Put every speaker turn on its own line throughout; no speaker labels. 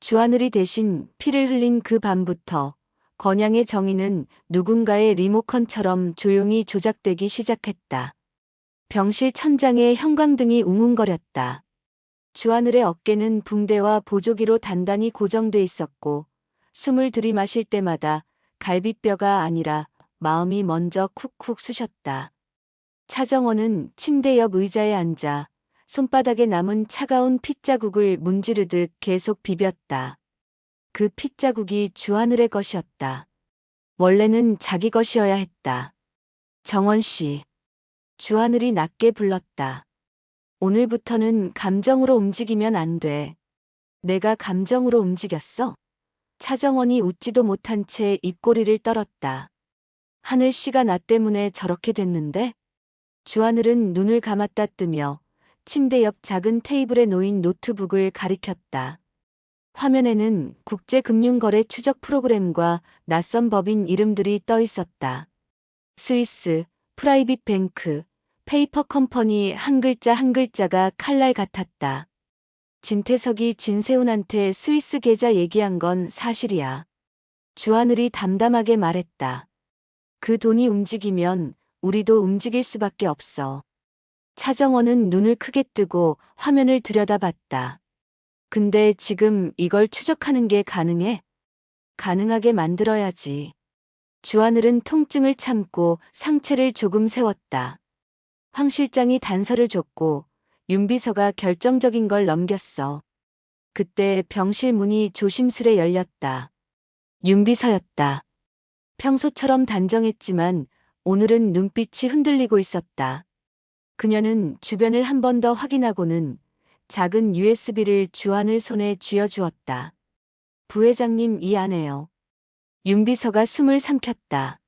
주하늘이 대신 피를 흘린 그 밤부터 건양의 정의는 누군가의 리모컨처럼 조용히 조작되기 시작했다. 병실 천장에 형광등이 웅웅거렸다. 주하늘의 어깨는 붕대와 보조기로 단단히 고정돼 있었고 숨을 들이마실 때마다 갈비뼈가 아니라 마음이 먼저 쿡쿡 쑤셨다. 차정원은 침대 옆 의자에 앉아 손바닥에 남은 차가운 핏자국을 문지르듯 계속 비볐다. 그 핏자국이 주하늘의 것이었다. 원래는 자기 것이어야 했다. 정원 씨. 주하늘이 낮게 불렀다. 오늘부터는 감정으로 움직이면 안 돼. 내가 감정으로 움직였어? 차정원이 웃지도 못한 채 입꼬리를 떨었다. 하늘 씨가 나 때문에 저렇게 됐는데? 주하늘은 눈을 감았다 뜨며 침대 옆 작은 테이블에 놓인 노트북을 가리켰다. 화면에는 국제금융거래 추적 프로그램과 낯선 법인 이름들이 떠 있었다. 스위스, 프라이빗 뱅크, 페이퍼 컴퍼니 한 글자 한 글자가 칼날 같았다. 진태석이 진세훈한테 스위스 계좌 얘기한 건 사실이야. 주하늘이 담담하게 말했다. 그 돈이 움직이면 우리도 움직일 수밖에 없어. 차정원은 눈을 크게 뜨고 화면을 들여다봤다. 근데 지금 이걸 추적하는 게 가능해? 가능하게 만들어야지. 주하늘은 통증을 참고 상체를 조금 세웠다. 황 실장이 단서를 줬고 윤 비서가 결정적인 걸 넘겼어. 그때 병실 문이 조심스레 열렸다. 윤 비서였다. 평소처럼 단정했지만 오늘은 눈빛이 흔들리고 있었다. 그녀는 주변을 한 번 더 확인하고는 작은 USB를 주하늘 손에 쥐어주었다. 부회장님 이 안에요. 윤 비서가 숨을 삼켰다.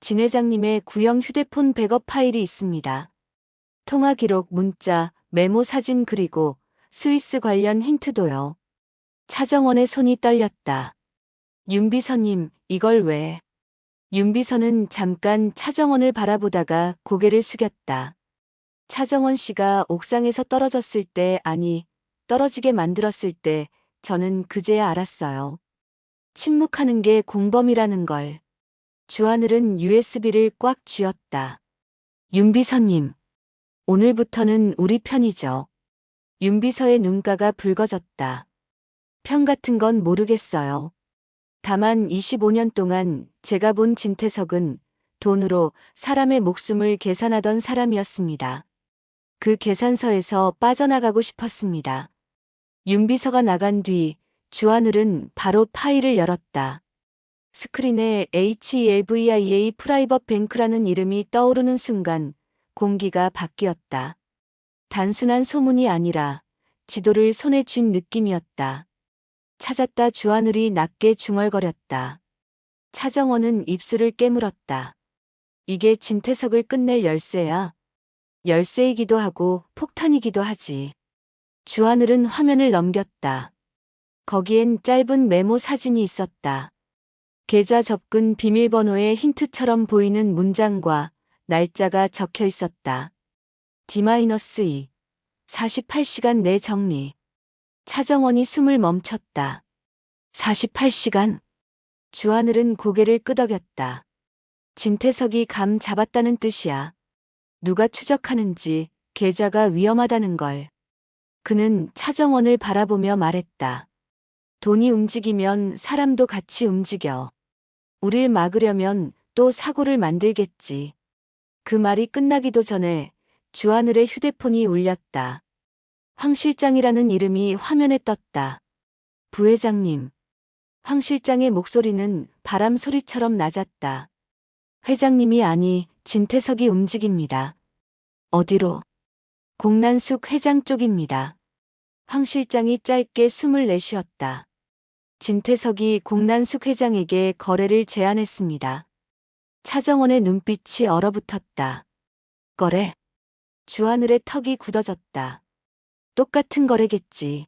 진 회장님의 구형 휴대폰 백업 파일이 있습니다. 통화 기록, 문자, 메모 사진 그리고 스위스 관련 힌트도요. 차정원의 손이 떨렸다. 윤 비서님, 이걸 왜? 윤 비서는 잠깐 차정원을 바라보다가 고개를 숙였다. 차정원 씨가 옥상에서 떨어졌을 때, 아니, 떨어지게 만들었을 때 저는 그제야 알았어요. 침묵하는 게 공범이라는 걸. 주하늘은 USB를 꽉 쥐었다. 윤 비서님. 오늘부터는 우리 편이죠. 윤 비서의 눈가가 붉어졌다. 편 같은 건 모르겠어요. 다만 25년 동안 제가 본 진태석은 돈으로 사람의 목숨을 계산하던 사람이었습니다. 그 계산서에서 빠져나가고 싶었습니다. 윤 비서가 나간 뒤 주하늘은 바로 파일을 열었다. 스크린에 HELVIA 프라이빗 뱅크라는 이름이 떠오르는 순간 공기가 바뀌었다. 단순한 소문이 아니라 지도를 손에 쥔 느낌이었다. 찾았다. 주하늘이 낮게 중얼거렸다. 차정원은 입술을 깨물었다. 이게 진태석을 끝낼 열쇠야. 열쇠이기도 하고 폭탄이기도 하지. 주하늘은 화면을 넘겼다. 거기엔 짧은 메모 사진이 있었다. 계좌 접근 비밀번호의 힌트처럼 보이는 문장과 날짜가 적혀 있었다. D-2 48시간 내 정리. 차정원이 숨을 멈췄다. 48시간? 주하늘은 고개를 끄덕였다. 진태석이 감 잡았다는 뜻이야. 누가 추적하는지 계좌가 위험하다는 걸. 그는 차정원을 바라보며 말했다. 돈이 움직이면 사람도 같이 움직여. 우릴 막으려면 또 사고를 만들겠지. 그 말이 끝나기도 전에 주하늘의 휴대폰이 울렸다. 황 실장이라는 이름이 화면에 떴다. 부회장님. 황 실장의 목소리는 바람 소리처럼 낮았다. 회장님이 아니 진태석이 움직입니다. 어디로? 공난숙 회장 쪽입니다. 황 실장이 짧게 숨을 내쉬었다. 진태석이 공난숙 회장에게 거래를 제안했습니다. 차정원의 눈빛이 얼어붙었다. 거래? 주하늘의 턱이 굳어졌다. 똑같은 거래겠지.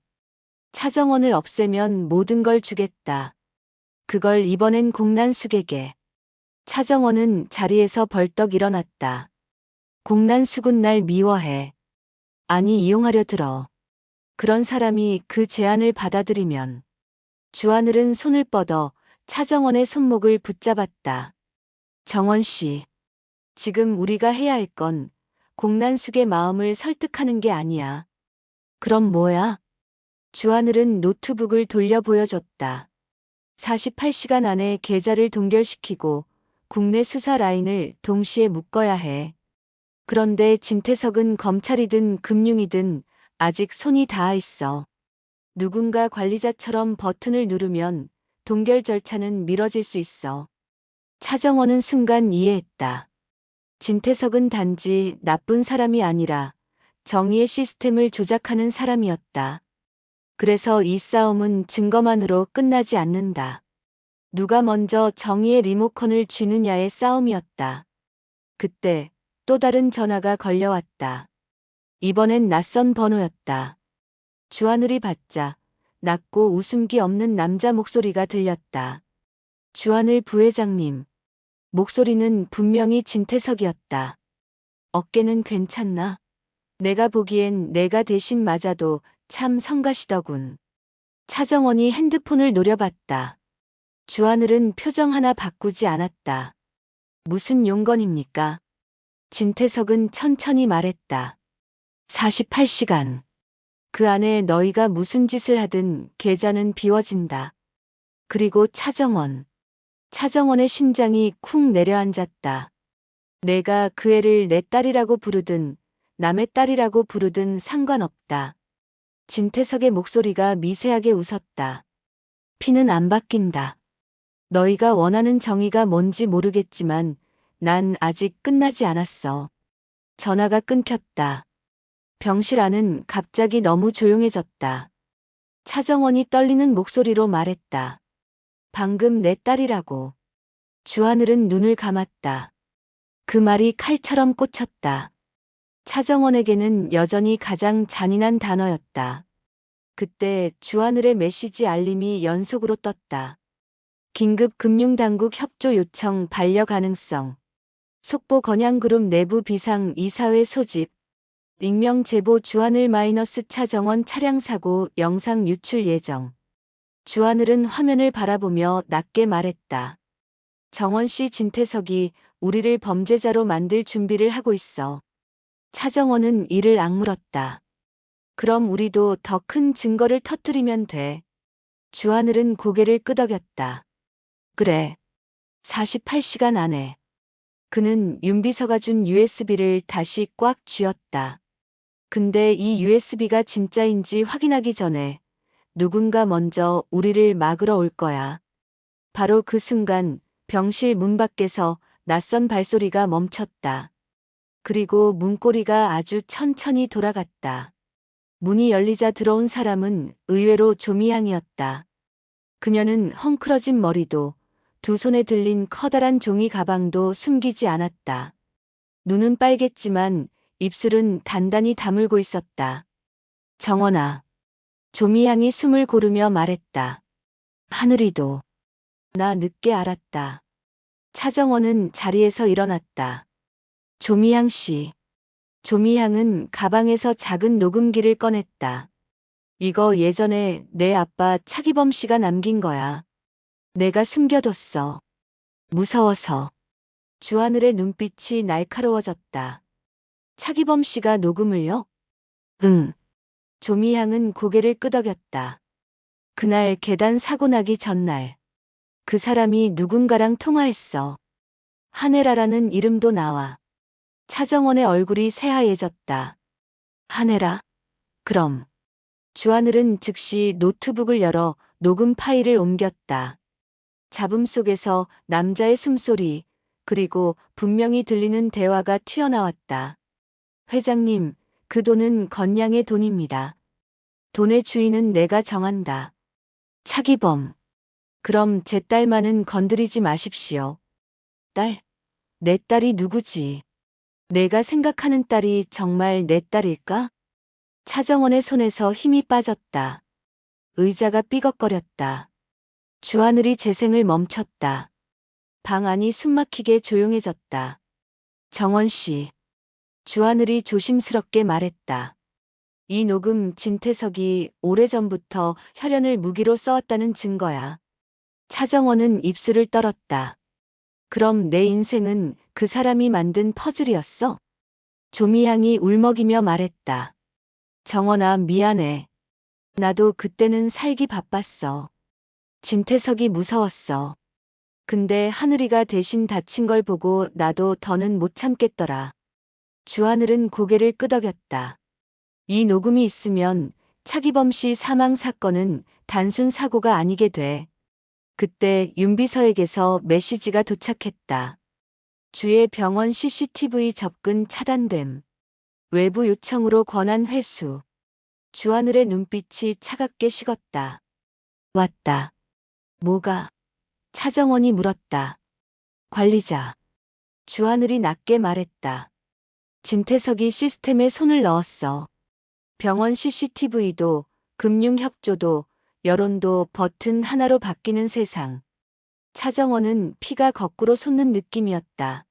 차정원을 없애면 모든 걸 주겠다. 그걸 이번엔 공난숙에게. 차정원은 자리에서 벌떡 일어났다. 공난숙은 날 미워해. 아니 이용하려 들어. 그런 사람이 그 제안을 받아들이면 주하늘은 손을 뻗어 차정원의 손목을 붙잡았다. 정원 씨, 지금 우리가 해야 할 건 공난숙의 마음을 설득하는 게 아니야. 그럼 뭐야? 주하늘은 노트북을 돌려 보여줬다. 48시간 안에 계좌를 동결시키고 국내 수사 라인을 동시에 묶어야 해. 그런데 진태석은 검찰이든 금융이든 아직 손이 닿아 있어. 누군가 관리자처럼 버튼을 누르면 동결 절차는 미뤄질 수 있어. 차정원은 순간 이해했다. 진태석은 단지 나쁜 사람이 아니라 정의의 시스템을 조작하는 사람이었다. 그래서 이 싸움은 증거만으로 끝나지 않는다. 누가 먼저 정의의 리모컨을 쥐느냐의 싸움이었다. 그때 또 다른 전화가 걸려왔다. 이번엔 낯선 번호였다. 주하늘이 받자 낮고 웃음기 없는 남자 목소리가 들렸다. 주하늘 부회장님. 목소리는 분명히 진태석이었다. 어깨는 괜찮나? 내가 보기엔 내가 대신 맞아도 참 성가시더군. 차정원이 핸드폰을 노려봤다. 주하늘은 표정 하나 바꾸지 않았다. 무슨 용건입니까? 진태석은 천천히 말했다. 48시간. 그 안에 너희가 무슨 짓을 하든 계좌는 비워진다. 그리고 차정원의 심장이 쿵 내려앉았다. 내가 그 애를 내 딸이라고 부르든 남의 딸이라고 부르든 상관없다. 진태석의 목소리가 미세하게 웃었다. 피는 안 바뀐다. 너희가 원하는 정의가 뭔지 모르겠지만 난 아직 끝나지 않았어. 전화가 끊겼다. 병실 안은 갑자기 너무 조용해졌다. 차정원이 떨리는 목소리로 말했다. 방금 내 딸이라고. 주하늘은 눈을 감았다. 그 말이 칼처럼 꽂혔다. 차정원에게는 여전히 가장 잔인한 단어였다. 그때 주하늘의 메시지 알림이 연속으로 떴다. 긴급 금융당국 협조 요청 반려 가능성. 속보 건양그룹 내부 비상 이사회 소집. 익명 제보 주하늘 마이너스 차정원 차량 사고 영상 유출 예정. 주하늘은 화면을 바라보며 낮게 말했다. 정원 씨 진태석이 우리를 범죄자로 만들 준비를 하고 있어. 차정원은 이를 악물었다. 그럼 우리도 더 큰 증거를 터뜨리면 돼. 주하늘은 고개를 끄덕였다. 그래. 48시간 안에. 그는 윤비서가 준 USB를 다시 꽉 쥐었다. 근데 이 USB가 진짜인지 확인하기 전에 누군가 먼저 우리를 막으러 올 거야. 바로 그 순간 병실 문 밖에서 낯선 발소리가 멈췄다. 그리고 문고리가 아주 천천히 돌아갔다. 문이 열리자 들어온 사람은 의외로 조미향이었다. 그녀는 헝클어진 머리도 두 손에 들린 커다란 종이 가방도 숨기지 않았다. 눈은 빨갰지만 입술은 단단히 다물고 있었다. 정원아. 조미향이 숨을 고르며 말했다. 하늘이도. 나 늦게 알았다. 차정원은 자리에서 일어났다. 조미향 씨. 조미향은 가방에서 작은 녹음기를 꺼냈다. 이거 예전에 내 아빠 차기범 씨가 남긴 거야. 내가 숨겨뒀어. 무서워서. 주하늘의 눈빛이 날카로워졌다. 차기범 씨가 녹음을요? 응. 조미향은 고개를 끄덕였다. 그날 계단 사고 나기 전날. 그 사람이 누군가랑 통화했어. 한혜라라는 이름도 나와. 차정원의 얼굴이 새하얘졌다. 한혜라? 그럼. 주하늘은 즉시 노트북을 열어 녹음 파일을 옮겼다. 잡음 속에서 남자의 숨소리, 그리고 분명히 들리는 대화가 튀어나왔다. 회장님, 그 돈은 건양의 돈입니다. 돈의 주인은 내가 정한다. 차기범. 그럼 제 딸만은 건드리지 마십시오. 딸? 내 딸이 누구지? 내가 생각하는 딸이 정말 내 딸일까? 차정원의 손에서 힘이 빠졌다. 의자가 삐걱거렸다. 주하늘이 재생을 멈췄다. 방 안이 숨막히게 조용해졌다. 정원 씨. 주하늘이 조심스럽게 말했다. 이 녹음 진태석이 오래전부터 혈연을 무기로 써왔다는 증거야. 차정원은 입술을 떨었다. 그럼 내 인생은 그 사람이 만든 퍼즐이었어? 조미향이 울먹이며 말했다. 정원아, 미안해. 나도 그때는 살기 바빴어. 진태석이 무서웠어. 근데 하늘이가 대신 다친 걸 보고 나도 더는 못 참겠더라. 주하늘은 고개를 끄덕였다. 이 녹음이 있으면 차기범 씨 사망 사건은 단순 사고가 아니게 돼. 그때 윤비서에게서 메시지가 도착했다. 주의 병원 CCTV 접근 차단됨. 외부 요청으로 권한 회수. 주하늘의 눈빛이 차갑게 식었다. 왔다. 뭐가? 차정원이 물었다. 관리자. 주하늘이 낮게 말했다. 진태석이 시스템에 손을 넣었어. 병원 CCTV도, 금융협조도, 여론도 버튼 하나로 바뀌는 세상. 차정원은 피가 거꾸로 솟는 느낌이었다.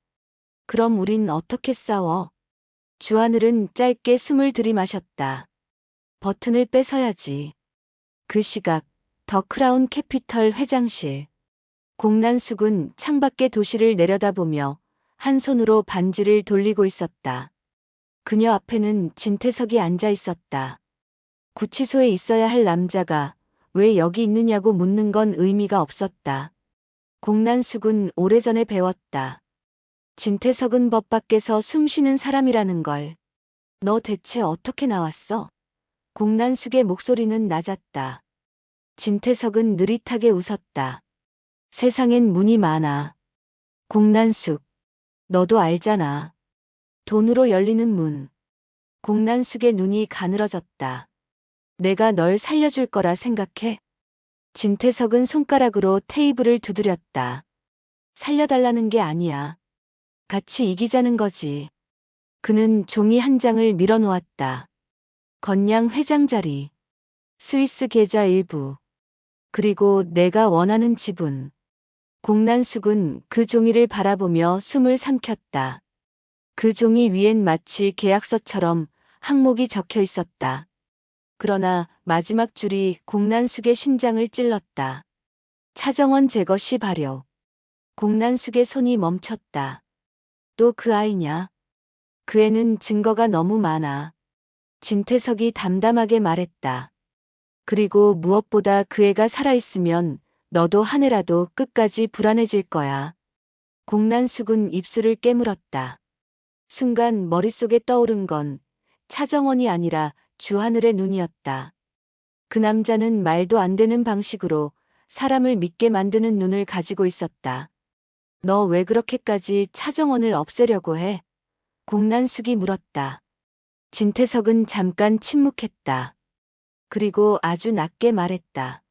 그럼 우린 어떻게 싸워? 주하늘은 짧게 숨을 들이마셨다. 버튼을 뺏어야지. 그 시각, 더 크라운 캐피털 회장실. 공난숙은 창밖의 도시를 내려다보며 한 손으로 반지를 돌리고 있었다. 그녀 앞에는 진태석이 앉아 있었다. 구치소에 있어야 할 남자가 왜 여기 있느냐고 묻는 건 의미가 없었다. 공난숙은 오래전에 배웠다. 진태석은 법 밖에서 숨 쉬는 사람이라는 걸. 너 대체 어떻게 나왔어? 공난숙의 목소리는 낮았다. 진태석은 느릿하게 웃었다. 세상엔 문이 많아. 공난숙, 너도 알잖아. 돈으로 열리는 문. 공난숙의 눈이 가늘어졌다. 내가 널 살려줄 거라 생각해? 진태석은 손가락으로 테이블을 두드렸다. 살려달라는 게 아니야. 같이 이기자는 거지. 그는 종이 한 장을 밀어놓았다. 건양 회장 자리. 스위스 계좌 일부. 그리고 내가 원하는 지분. 공난숙은 그 종이를 바라보며 숨을 삼켰다. 그 종이 위엔 마치 계약서처럼 항목이 적혀 있었다. 그러나 마지막 줄이 공난숙의 심장을 찔렀다. 차정원 제거 시 발효. 공난숙의 손이 멈췄다. 또 그 아이냐? 그 애는 증거가 너무 많아. 진태석이 담담하게 말했다. 그리고 무엇보다 그 애가 살아있으면 너도 한 해라도 끝까지 불안해질 거야. 공난숙은 입술을 깨물었다. 순간 머릿속에 떠오른 건 차정원이 아니라 주하늘의 눈이었다. 그 남자는 말도 안 되는 방식으로 사람을 믿게 만드는 눈을 가지고 있었다. 너 왜 그렇게까지 차정원을 없애려고 해? 공난숙이 물었다. 진태석은 잠깐 침묵했다. 그리고 아주 낮게 말했다.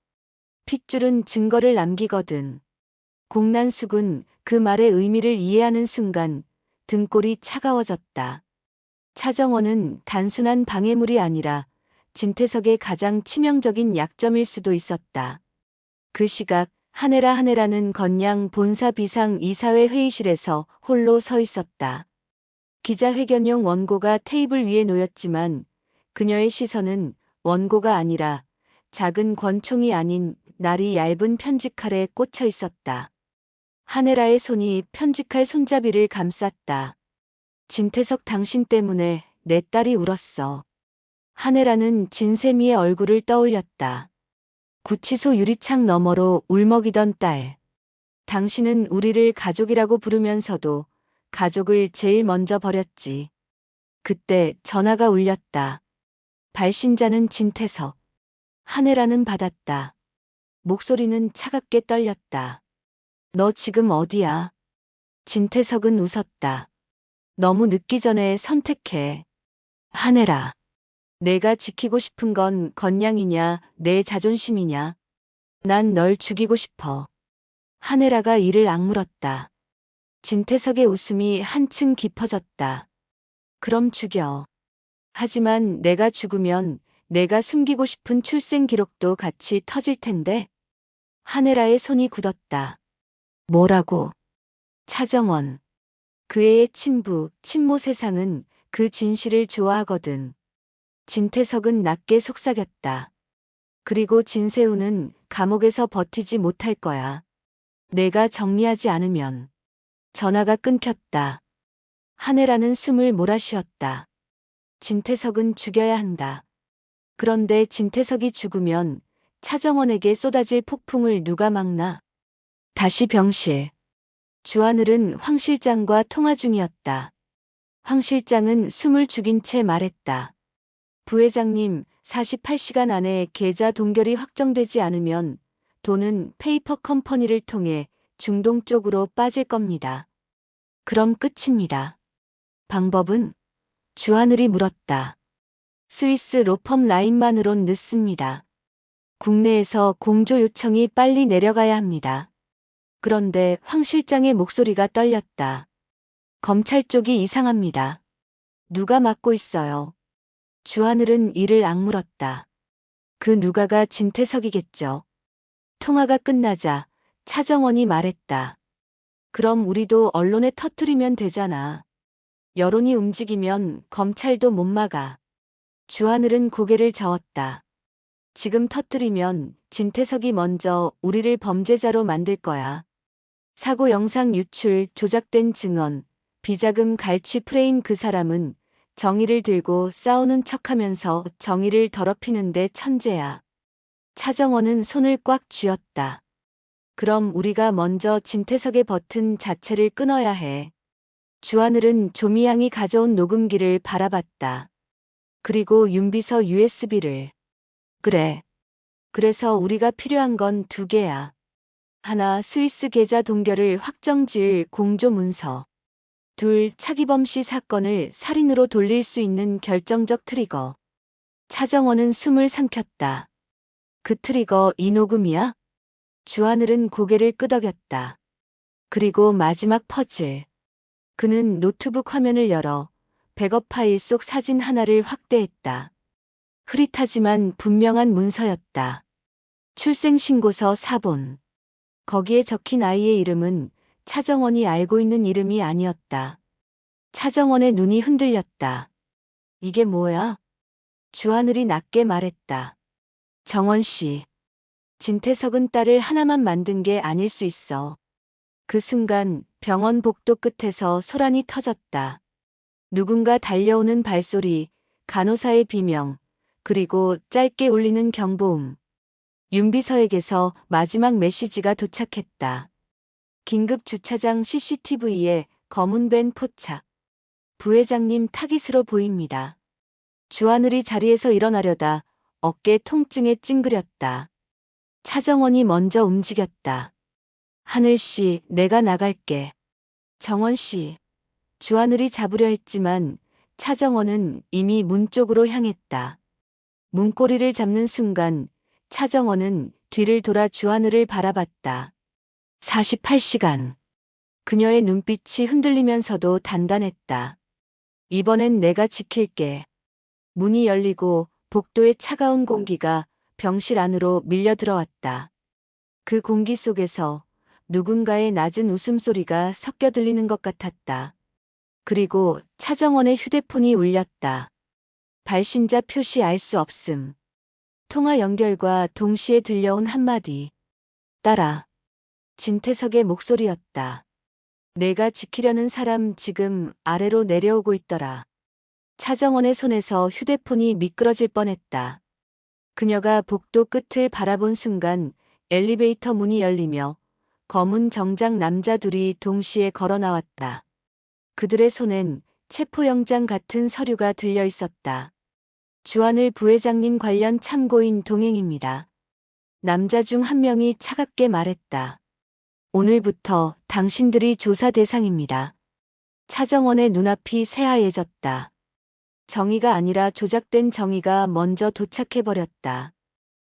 핏줄은 증거를 남기거든. 공난숙은 그 말의 의미를 이해하는 순간 등골이 차가워졌다. 차정원은 단순한 방해물이 아니라 진태석의 가장 치명적인 약점일 수도 있었다. 그 시각 한혜라는 건양 본사 비상 이사회 회의실에서 홀로 서 있었다. 기자회견용 원고가 테이블 위에 놓였지만 그녀의 시선은 원고가 아니라 작은 권총이 아닌 날이 얇은 편지칼에 꽂혀 있었다. 한혜라의 손이 편지칼 손잡이를 감쌌다. 진태석 당신 때문에 내 딸이 울었어. 한혜라는 진세미의 얼굴을 떠올렸다. 구치소 유리창 너머로 울먹이던 딸. 당신은 우리를 가족이라고 부르면서도 가족을 제일 먼저 버렸지. 그때 전화가 울렸다. 발신자는 진태석. 한혜라는 받았다. 목소리는 차갑게 떨렸다. 너 지금 어디야? 진태석은 웃었다. 너무 늦기 전에 선택해. 한혜라. 내가 지키고 싶은 건 건양이냐, 내 자존심이냐. 난 널 죽이고 싶어. 한혜라가 이를 악물었다. 진태석의 웃음이 한층 깊어졌다. 그럼 죽여. 하지만 내가 죽으면 내가 숨기고 싶은 출생 기록도 같이 터질 텐데. 한혜라의 손이 굳었다. 뭐라고? 차정원. 그 애의 친부, 친모 세상은 그 진실을 좋아하거든. 진태석은 낮게 속삭였다. 그리고 진세우는 감옥에서 버티지 못할 거야. 내가 정리하지 않으면. 전화가 끊겼다. 한혜라는 숨을 몰아쉬었다. 진태석은 죽여야 한다. 그런데 진태석이 죽으면 차정원에게 쏟아질 폭풍을 누가 막나? 다시 병실. 주하늘은 황 실장과 통화 중이었다. 황 실장은 숨을 죽인 채 말했다. 부회장님, 48시간 안에 계좌 동결이 확정되지 않으면 돈은 페이퍼 컴퍼니를 통해 중동 쪽으로 빠질 겁니다. 그럼 끝입니다. 방법은? 주하늘이 물었다. 스위스 로펌 라인만으론 늦습니다. 국내에서 공조 요청이 빨리 내려가야 합니다. 그런데 황 실장의 목소리가 떨렸다. 검찰 쪽이 이상합니다. 누가 맡고 있어요? 주하늘은 이를 악물었다. 그 누가가 진태석이겠죠. 통화가 끝나자 차정원이 말했다. 그럼 우리도 언론에 터뜨리면 되잖아. 여론이 움직이면 검찰도 못 막아. 주하늘은 고개를 저었다. 지금 터뜨리면 진태석이 먼저 우리를 범죄자로 만들 거야. 사고 영상 유출, 조작된 증언, 비자금 갈취 프레임. 그 사람은 정의를 들고 싸우는 척하면서 정의를 더럽히는데 천재야. 차정원은 손을 꽉 쥐었다. 그럼 우리가 먼저 진태석의 버튼 자체를 끊어야 해. 주하늘은 조미양이 가져온 녹음기를 바라봤다. 그리고 윤비서 USB를. 그래. 그래서 우리가 필요한 건 두 개야. 하나, 스위스 계좌 동결을 확정지을 공조 문서. 둘, 차기범 씨 사건을 살인으로 돌릴 수 있는 결정적 트리거. 차정원은 숨을 삼켰다. 그 트리거 이 녹음이야? 주하늘은 고개를 끄덕였다. 그리고 마지막 퍼즐. 그는 노트북 화면을 열어 백업 파일 속 사진 하나를 확대했다. 흐릿하지만 분명한 문서였다. 출생신고서 사본. 거기에 적힌 아이의 이름은 차정원이 알고 있는 이름이 아니었다. 차정원의 눈이 흔들렸다. 이게 뭐야? 주하늘이 낮게 말했다. 정원 씨. 진태석은 딸을 하나만 만든 게 아닐 수 있어. 그 순간 병원 복도 끝에서 소란이 터졌다. 누군가 달려오는 발소리, 간호사의 비명, 그리고 짧게 울리는 경보음. 윤비서에게서 마지막 메시지가 도착했다. 긴급 주차장 CCTV에 검은 밴 포착. 부회장님 타깃으로 보입니다. 주하늘이 자리에서 일어나려다 어깨 통증에 찡그렸다. 차정원이 먼저 움직였다. 하늘씨, 내가 나갈게. 정원씨. 주하늘이 잡으려 했지만 차정원은 이미 문 쪽으로 향했다. 문고리를 잡는 순간 차정원은 뒤를 돌아 주하늘을 바라봤다. 48시간. 그녀의 눈빛이 흔들리면서도 단단했다. 이번엔 내가 지킬게. 문이 열리고 복도의 차가운 공기가 병실 안으로 밀려 들어왔다. 그 공기 속에서 누군가의 낮은 웃음소리가 섞여 들리는 것 같았다. 그리고 차정원의 휴대폰이 울렸다. 발신자 표시 알 수 없음. 통화 연결과 동시에 들려온 한마디. 딸아. 진태석의 목소리였다. 내가 지키려는 사람 지금 아래로 내려오고 있더라. 차정원의 손에서 휴대폰이 미끄러질 뻔했다. 그녀가 복도 끝을 바라본 순간 엘리베이터 문이 열리며 검은 정장 남자 둘이 동시에 걸어 나왔다. 그들의 손엔 체포영장 같은 서류가 들려 있었다. 주하늘 부회장님 관련 참고인 동행입니다. 남자 중 한 명이 차갑게 말했다. 오늘부터 당신들이 조사 대상입니다. 차정원의 눈앞이 새하얘졌다. 정의가 아니라 조작된 정의가 먼저 도착해버렸다.